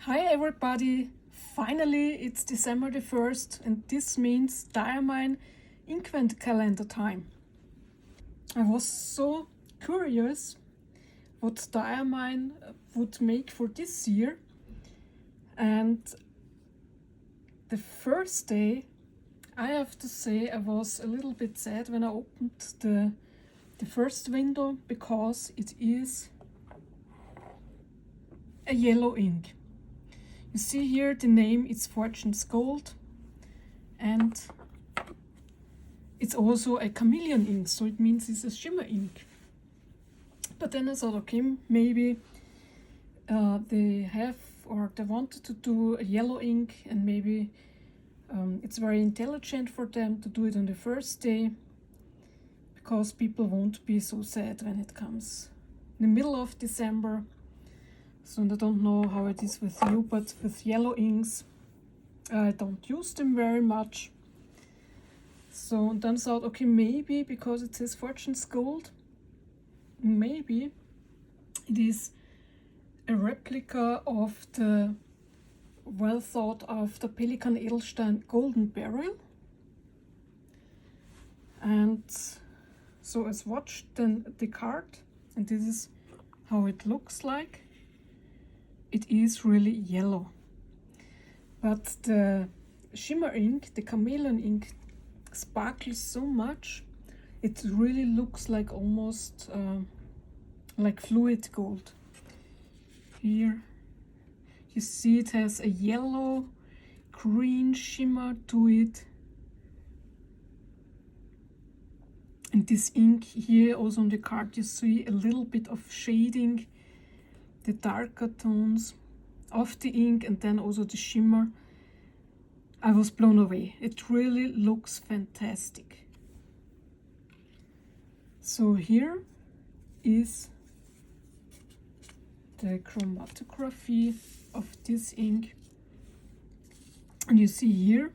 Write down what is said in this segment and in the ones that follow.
Hi everybody! Finally it's December the 1st and this means Diamine Inkvent Calendar time. I was so curious what Diamine would make for this year, and the first day I have to say I was a little bit sad when I opened the first window because it is a yellow ink. You see here the name is Fortune's Gold, and it's also a chameleon ink, so it means it's a shimmer ink. But then I thought, okay, maybe they wanted to do a yellow ink, and maybe it's very intelligent for them to do it on the first day, because people won't be so sad when it comes in the middle of December. So I don't know how it is with you, but with yellow inks, I don't use them very much. So then I thought, okay, maybe because it says Fortune's Gold, maybe it is a replica of the well thought after Pelikan Edelstein Golden Barrel. And so I swatched then the card, and this is how it looks like. It is really yellow, but the shimmer ink, the chameleon ink, sparkles so much it really looks like almost like fluid gold. Here you see it has a yellow green shimmer to it, and this ink here also on the card you see a little bit of shading, the darker tones of the ink, and then also the shimmer. I was blown away. It really looks fantastic. So here is the chromatography of this ink, and you see here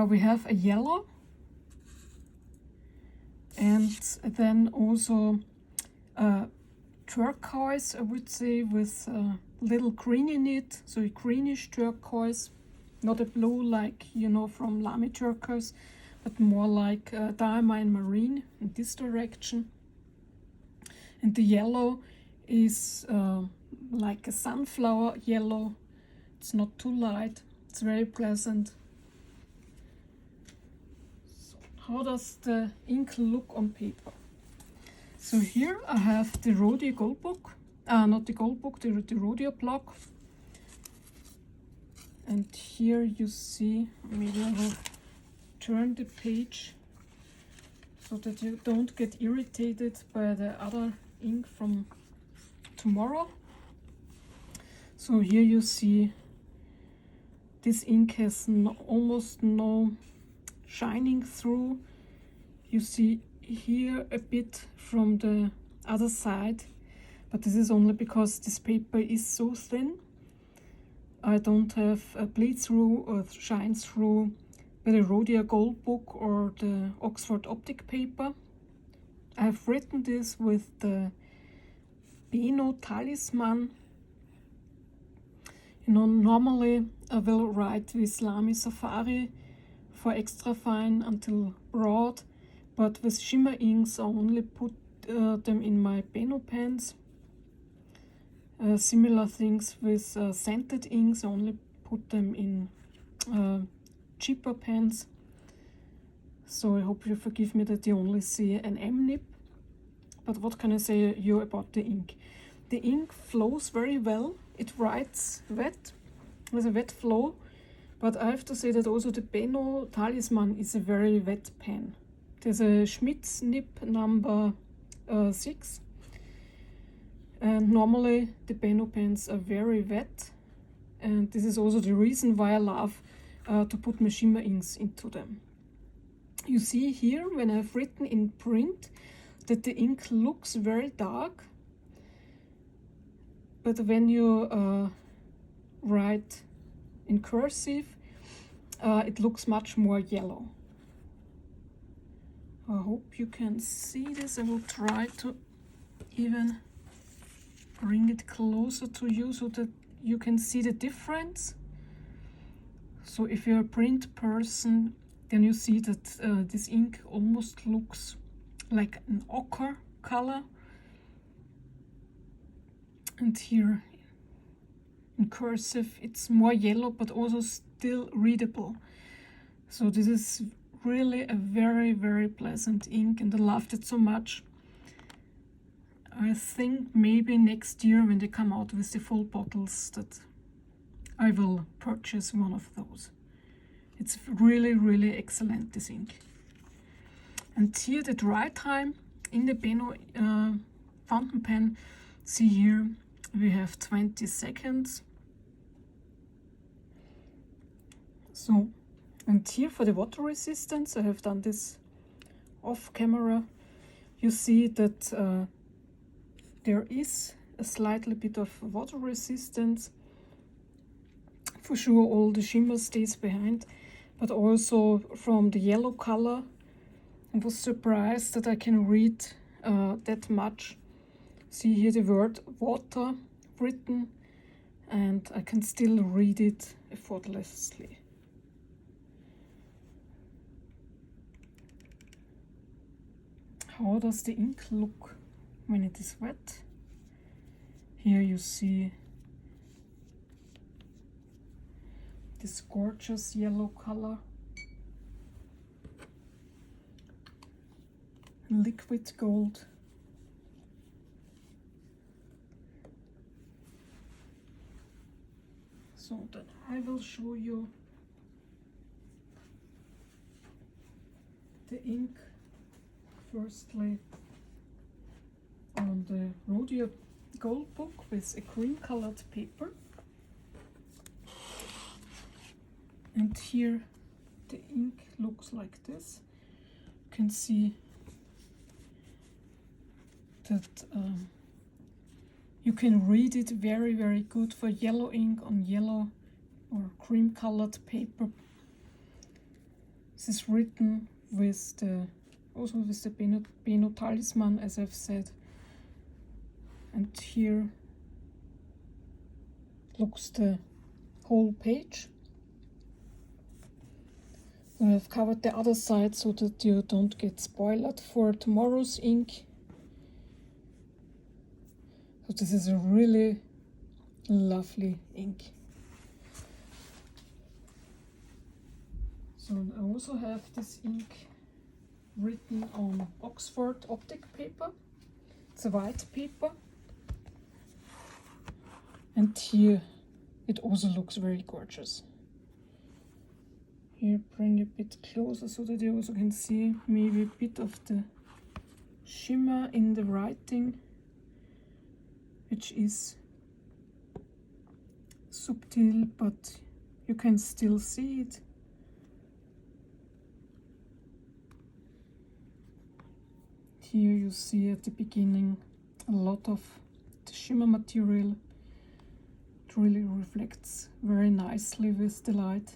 we have a yellow, and then also turquoise, I would say, with a little green in it, so a greenish turquoise, not a blue like you know from Lamy turquoise, but more like Diamine marine in this direction. And the yellow is like a sunflower yellow. It's not too light, it's very pleasant. So how does the ink look on paper? So here I have the Rhodia Gold Book, not the Gold Book, the Rhodia block. And here you see, maybe I will turn the page so that you don't get irritated by the other ink from tomorrow. So here you see this ink has almost no shining through. You see here a bit from the other side, but this is only because this paper is so thin. I don't have a bleed through or shine through with the Rhodia Gold Book or the Oxford Optic paper. I have written this with the Beno Talisman. You know, normally I will write with Lamy Safari for extra fine until broad, but with shimmer inks I only put them in my Beno pens. Similar things with scented inks, I only put them in cheaper pens. So I hope you forgive me that you only see an M nib. But what can I say you about the ink? The ink flows very well. It writes wet, with a wet flow, but I have to say that also the Beno Talisman is a very wet pen. There's a Schmidt's nib number 6, and normally the Beno pens are very wet, and this is also the reason why I love to put my shimmer inks into them. You see here when I've written in print that the ink looks very dark, but when you write in cursive it looks much more yellow. I hope you can see this. I will try to even bring it closer to you so that you can see the difference. So if you're a print person, then you see that this ink almost looks like an ochre color. And here in cursive it's more yellow but also still readable. So this is really a very, very pleasant ink, and I loved it so much. I think maybe next year when they come out with the full bottles that I will purchase one of those. It's really, really excellent, this ink. And here the dry time in the Beno fountain pen, see here we have 20 seconds. So, and here for the water resistance, I have done this off camera. You see that there is a slightly bit of water resistance. For sure all the shimmer stays behind, but also from the yellow color I was surprised that I can read that much. See here the word water written, and I can still read it effortlessly. How does the ink look when it is wet? Here you see this gorgeous yellow color, liquid gold. So then I will show you the ink firstly on the Rodeo Gold book with a cream colored paper. And here the ink looks like this. You can see that you can read it very, very good for yellow ink on yellow or cream colored paper. This is written with the also with the Beno talisman, as I've said. And here looks the whole page. I have covered the other side so that you don't get spoiled for tomorrow's ink. So this is a really lovely ink. So I also have this ink written on Oxford optic paper. It's a white paper. And here it also looks very gorgeous. Here, bring a bit closer so that you also can see maybe a bit of the shimmer in the writing, which is subtle, but you can still see it. Here you see at the beginning a lot of the shimmer material. It really reflects very nicely with the light.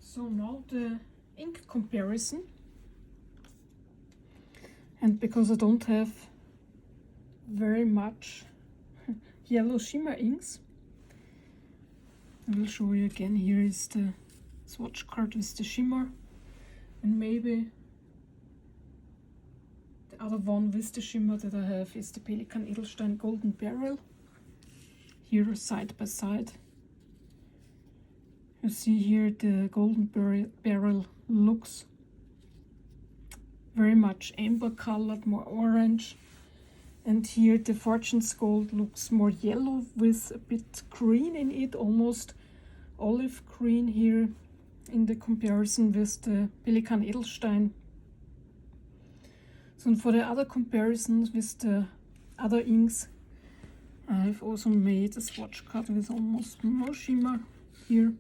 So now the ink comparison. And because I don't have very much yellow shimmer inks, I will show you again. Here is the swatch card with the shimmer, and maybe the other one with the shimmer that I have is the Pelikan Edelstein Golden Barrel. Here side by side. You see here the Golden Barrel looks very much amber colored, more orange. And here the Fortune's Gold looks more yellow with a bit green in it, almost olive green here in the comparison with the Pelikan Edelstein. So for the other comparisons with the other inks, I've also made a swatch card with almost no shimmer here,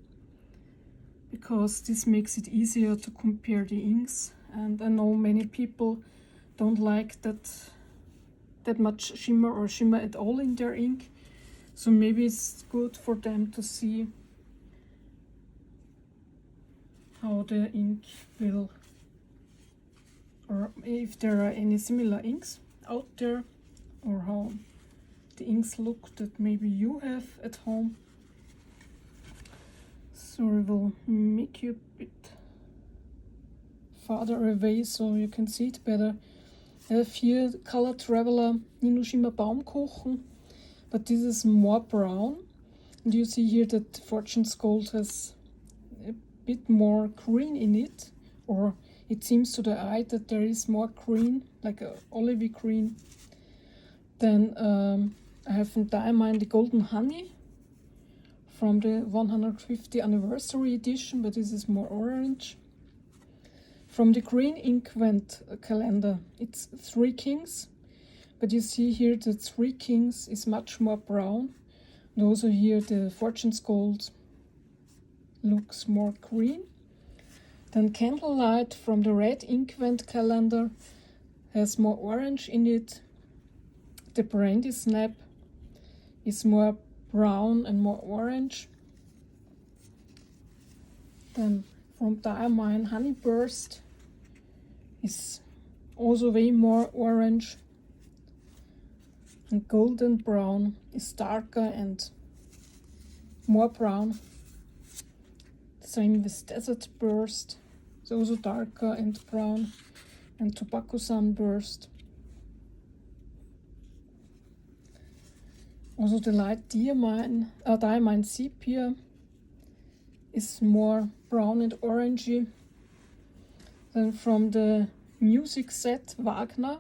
because this makes it easier to compare the inks. And I know many people don't like that much shimmer or shimmer at all in their ink, so maybe it's good for them to see how the ink will, or if there are any similar inks out there, or how the inks look that maybe you have at home. So I will make you a bit farther away so you can see it better. I have here Color Traveler Ninoshima Baumkuchen, but this is more brown. And you see here that Fortune's Gold has a bit more green in it, or it seems to the eye that there is more green, like a olivey green. Then I have from Diamine the Golden Honey from the 150 anniversary edition, but this is more orange. From the Green Inkvent Calendar, it's Three Kings, but you see here that Three Kings is much more brown. And also here the Fortune's Gold looks more green. Then Candlelight from the Red Inkvent Calendar has more orange in it. The Brandy Snap is more brown and more orange. Then from Diamine Honey Burst is also way more orange. And Golden Brown is darker and more brown. Same with Desert Burst, it's also darker and brown. And Tobacco Sunburst. Also the light Diamine Sepia is more brown and orangey. Then from the music set Wagner,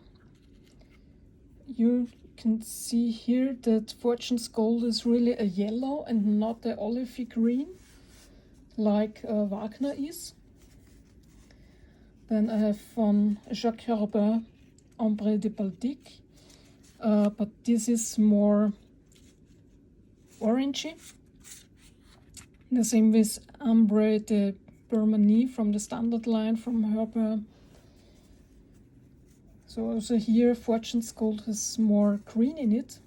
you can see here that Fortune's Gold is really a yellow and not a olivey green like Wagner is. Then I have from Jacques Herbin Ombre de Baltique, but this is more orangey. The same with Ombre de Burmanie from the standard line from Herbin. So also here Fortune's Gold has more green in it.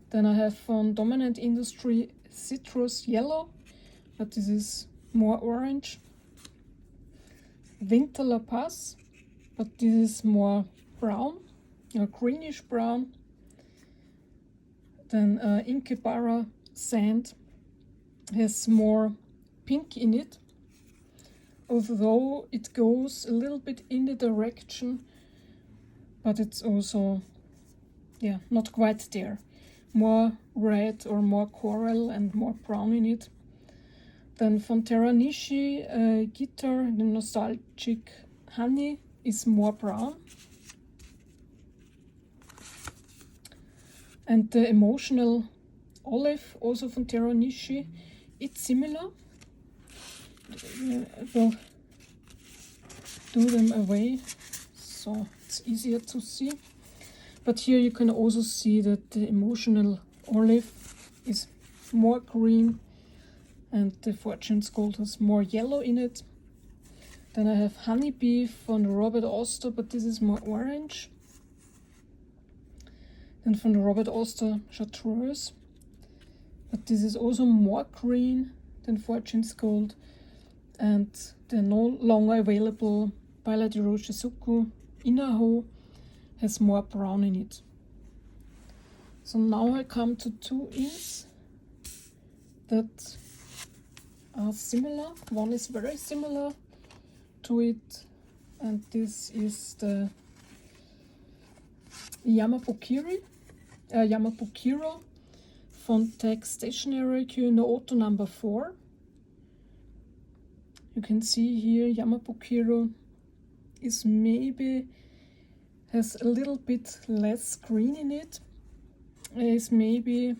Then I have from Dominant Industry Citrus Yellow, but this is more orange. Winter La Paz, but this is more brown, or greenish brown. Then Inkebara Sand has more pink in it, although it goes a little bit in the direction, but it's also, yeah, not quite there. More red or more coral and more brown in it. Then von Teranishi Guitar, the Nostalgic Honey, is more brown. And the Emotional Olive, also von Teranishi, it's similar. I will do them away so it's easier to see. But here you can also see that the Emotional Olive is more green and the Fortune's Gold has more yellow in it. Then I have Honeybee from Robert Oster, but this is more orange. Then from the Robert Oster Chartreuse, but this is also more green than Fortune's Gold. And the no longer available Paella di Roshizuku Inaho has more brown in it. So now I come to two inks that are similar. One is very similar to it, and this is the Yamabukiro von Text Stationery Q Auto number 4. You can see here Yamabukiro is maybe has a little bit less green in it. Is maybe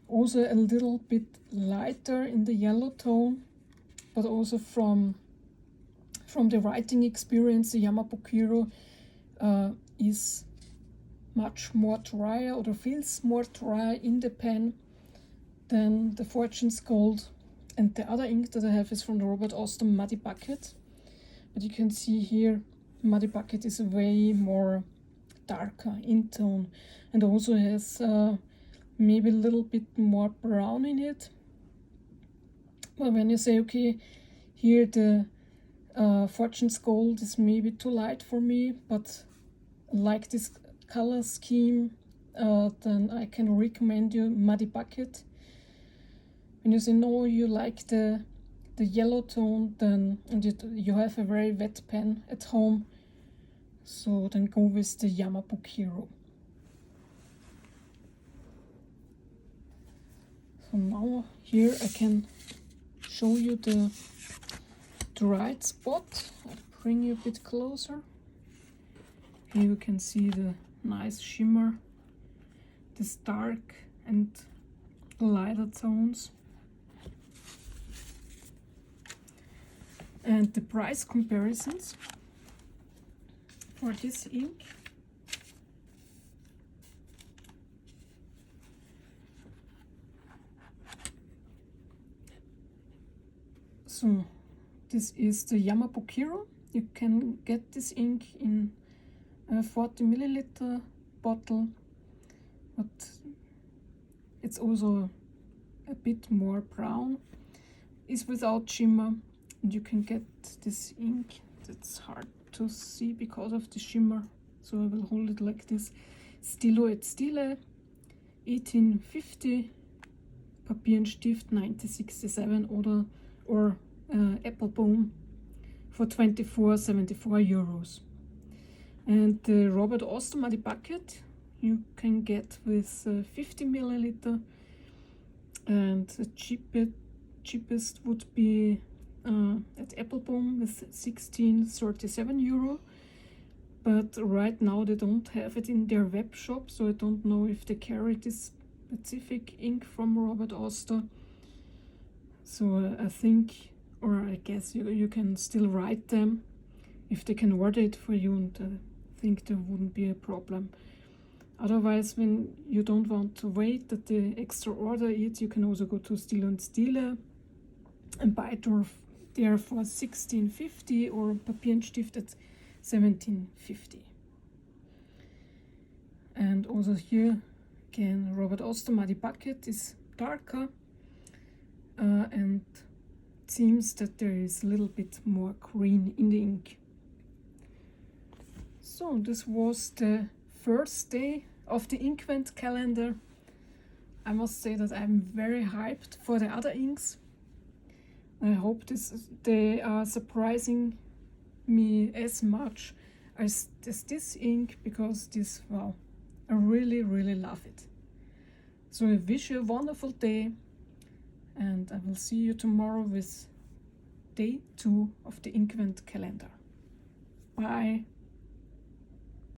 also a little bit lighter in the yellow tone, but also from the writing experience, the Yamabukiro is much more drier, or feels more dry in the pen than the Fortune's Gold. And the other ink that I have is from the Robert Oster Muddy Bucket. But you can see here, Muddy Bucket is way more darker in tone, and also has maybe a little bit more brown in it. But when you say, okay, here the Fortune's Gold is maybe too light for me, but like this color scheme, then I can recommend you Muddy Bucket. When you say no, you like the yellow tone, then and you have a very wet pen at home, so then go with the Yamabook Hero. So now here I can show you the right spot. I'll bring you a bit closer. Here you can see the nice shimmer, this dark and lighter tones. And the price comparisons for this ink. So this is the Yamabook Hero. You can get this ink in a 40 milliliter bottle, but it's also a bit more brown. It's without shimmer, and you can get this ink. It's hard to see because of the shimmer, so I will hold it like this. Stilo et Stile 1850, Papier und Stift 1967 or Applebaum for 24.74 euros. And the Robert Oster Muddy Bucket you can get with 50 milliliter, and the cheapest would be at Applebaum with 16.37 euro. But right now they don't have it in their web shop, so I don't know if they carry this specific ink from Robert Oster. So I think, or I guess you can still write them if they can order it for you, and I think there wouldn't be a problem. Otherwise, when you don't want to wait that they extra order it, you can also go to Stilo und Stile and buy it there for 16.50 or Papier und Stift at 17.50. And also here again, Robert Oster Muddy Bucket is darker, and it seems that there is a little bit more green in the ink. So this was the first day of the Inkvent calendar. I must say that I'm very hyped for the other inks. I hope they are surprising me as much as this ink, because this, wow, I really love it. So I wish you a wonderful day, and I will see you tomorrow with day 2 of the Inkvent calendar. Bye.